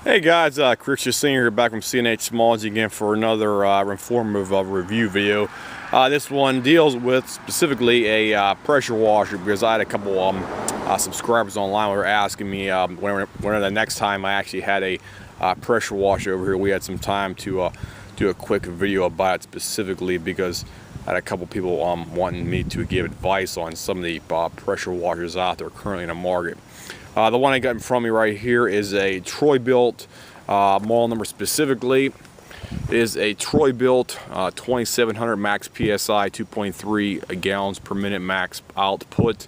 Hey guys, Chris Senior here back from CNH Smalls again for another informative review video. This one deals with specifically a pressure washer because I had a couple subscribers online who were asking me when the next time I actually had a pressure washer over here. We had some time to do a quick video about it specifically because I had a couple people wanting me to give advice on some of the pressure washers out there currently in the market. The one I got in front of me right here is a troybilt. Model number specifically is a troybilt 2700 max PSI, 2.3 gallons per minute max output.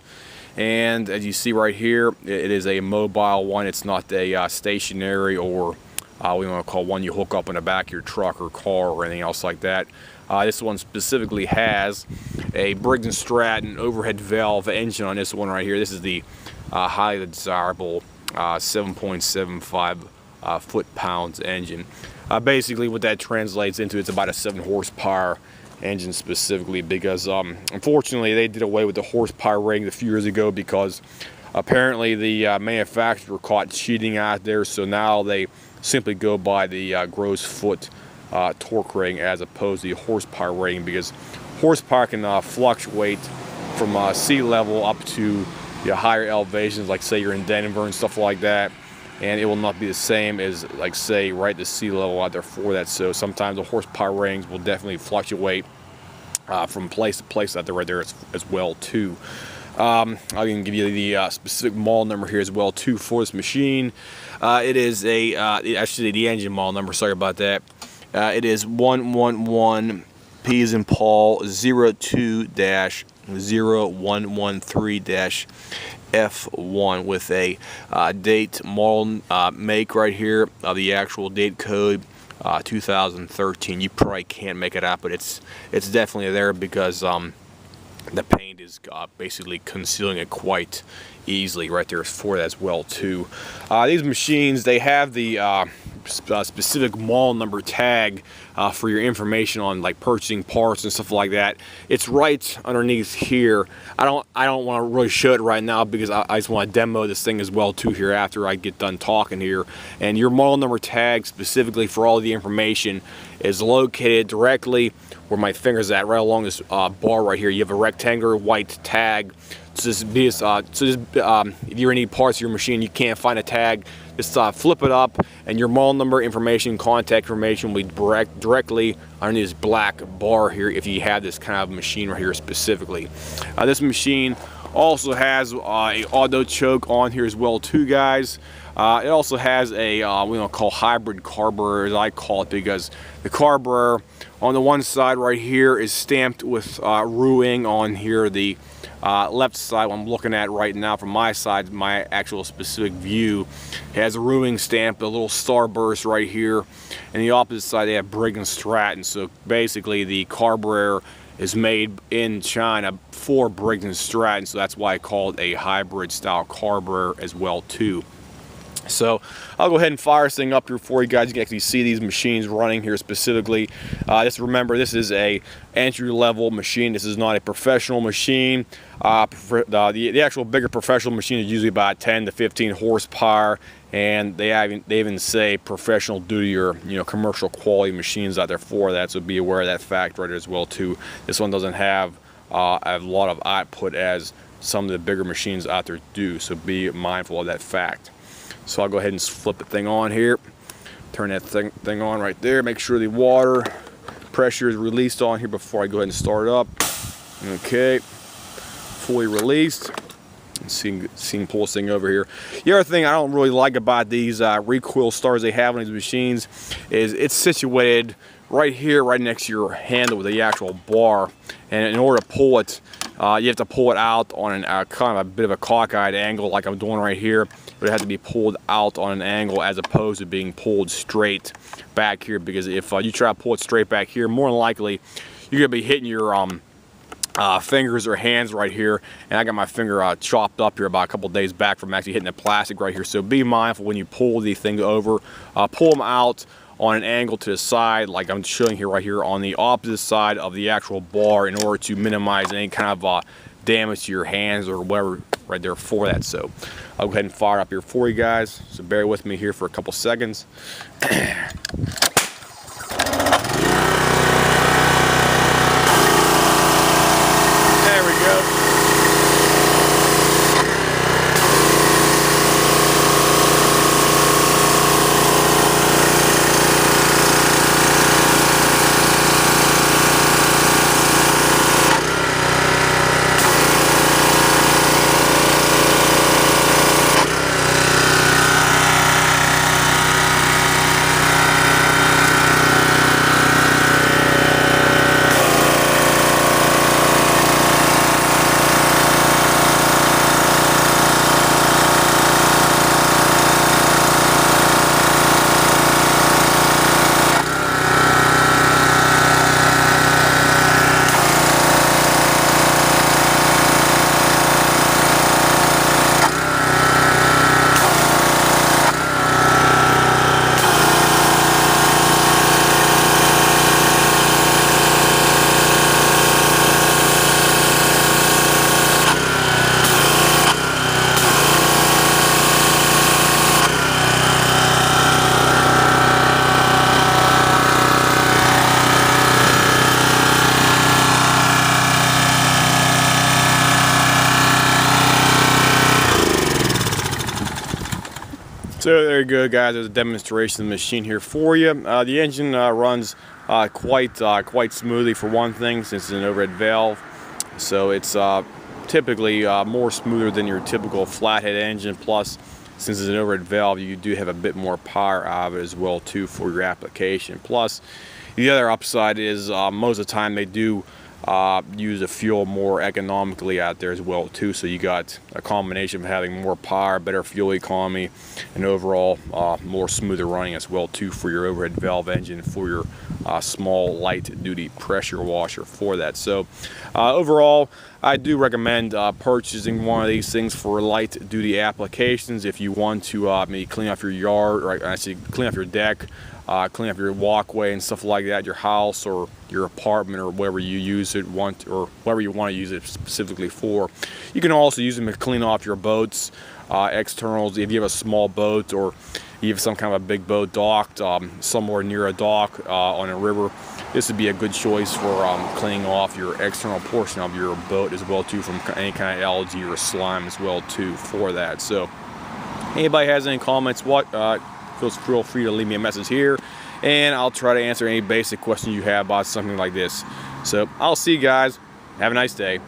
And as you see right here, it is a mobile one. It's not a stationary or we want to call one you hook up in the back of your truck or car or anything else like that. This one specifically has a Briggs & Stratton overhead valve engine on this one right here. This is the highly desirable 7.75 foot-pounds engine. Basically what that translates into, it's about a 7 horsepower engine specifically because unfortunately they did away with the horsepower rating a few years ago because apparently the manufacturer caught cheating out there, so now they simply go by the gross foot torque rating as opposed to the horsepower rating, because horsepower can fluctuate from sea level up to higher elevations, like say you're in Denver and stuff like that, and it will not be the same as like say right to sea level out there for that. So sometimes the horsepower ratings will definitely fluctuate from place to place out there right there as well too. I can give you the specific model number here as well too for this machine. It is actually the engine model number, sorry about that. It is 111 P as in Paul 02-0113-F1 with a date, model, make right here, the actual date code 2013. You probably can't make it out, but it's definitely there because the paint is basically concealing it quite easily right there for that as well too. These machines, they have the specific model number tag for your information on like purchasing parts and stuff like that. It's right underneath here. I don't want to really show it right now because I just want to demo this thing as well too here after I get done talking here. And your model number tag specifically for all the information is located directly where my finger's at, right along this bar right here. You have a rectangular white tag. If you're in any parts of your machine you can't find a tag, just flip it up and your model number information, contact information will be directly underneath this black bar here if you have this kind of machine right here specifically. This machine also has a auto choke on here as well too, guys. It also has a we don't call hybrid carburetor, as I call it, because the carburetor on the one side right here is stamped with Ruing on here. The left side I'm looking at right now from my side, my actual specific view, has a Ruing stamp, a little starburst right here, and the opposite side they have Briggs & Stratton. So basically the carburetor is made in China for Briggs & Stratton, so that's why I call it a hybrid style carburetor as well too. So I'll go ahead and fire this thing up here for you guys. You can actually see these machines running here specifically. Just remember, this is a entry-level machine. This is not a professional machine. The actual bigger professional machine is usually about 10 to 15 horsepower, and they even say professional duty or commercial quality machines out there for that. So be aware of that fact right as well too. This one doesn't have a lot of output as some of the bigger machines out there do. So be mindful of that fact. So I'll go ahead and flip the thing on here, turn that thing on right there, make sure the water pressure is released on here before I go ahead and start it up. Okay, fully released. See pull this thing over here. The other thing I don't really like about these recoil starters they have on these machines is it's situated right here, right next to your handle with the actual bar, and in order to pull it, you have to pull it out on kind of a bit of a cockeyed angle like I'm doing right here. But it has to be pulled out on an angle as opposed to being pulled straight back here, because if you try to pull it straight back here, more than likely you're going to be hitting your fingers or hands right here, and I got my finger chopped up here about a couple days back from actually hitting the plastic right here. So be mindful when you pull these things over. Pull them out on an angle to the side like I'm showing here right here on the opposite side of the actual bar in order to minimize any kind of damage to your hands or whatever right there for that. So I'll go ahead and fire up here for you guys. So bear with me here for a couple seconds. There we go. So there you go, guys. There's a demonstration of the machine here for you. The engine runs quite smoothly for one thing, since it's an overhead valve. So it's typically more smoother than your typical flathead engine. Plus, since it's an overhead valve, you do have a bit more power out of it as well too for your application. Plus, the other upside is most of the time they do use the fuel more economically out there as well too. So you got a combination of having more power, better fuel economy, and overall more smoother running as well too for your overhead valve engine, for your small light duty pressure washer for that. So overall, I do recommend purchasing one of these things for light duty applications if you want to maybe clean off your yard, or actually clean off your deck, clean up your walkway and stuff like that, your house or your apartment, or wherever you use it, or whatever you want to use it specifically for. You can also use them to clean off your boats, externals. If you have a small boat, or you have some kind of a big boat docked somewhere near a dock on a river, this would be a good choice for cleaning off your external portion of your boat as well too, from any kind of algae or slime as well too for that. So anybody has any comments, feel free to leave me a message here, and I'll try to answer any basic questions you have about something like this. So I'll see you guys. Have a nice day.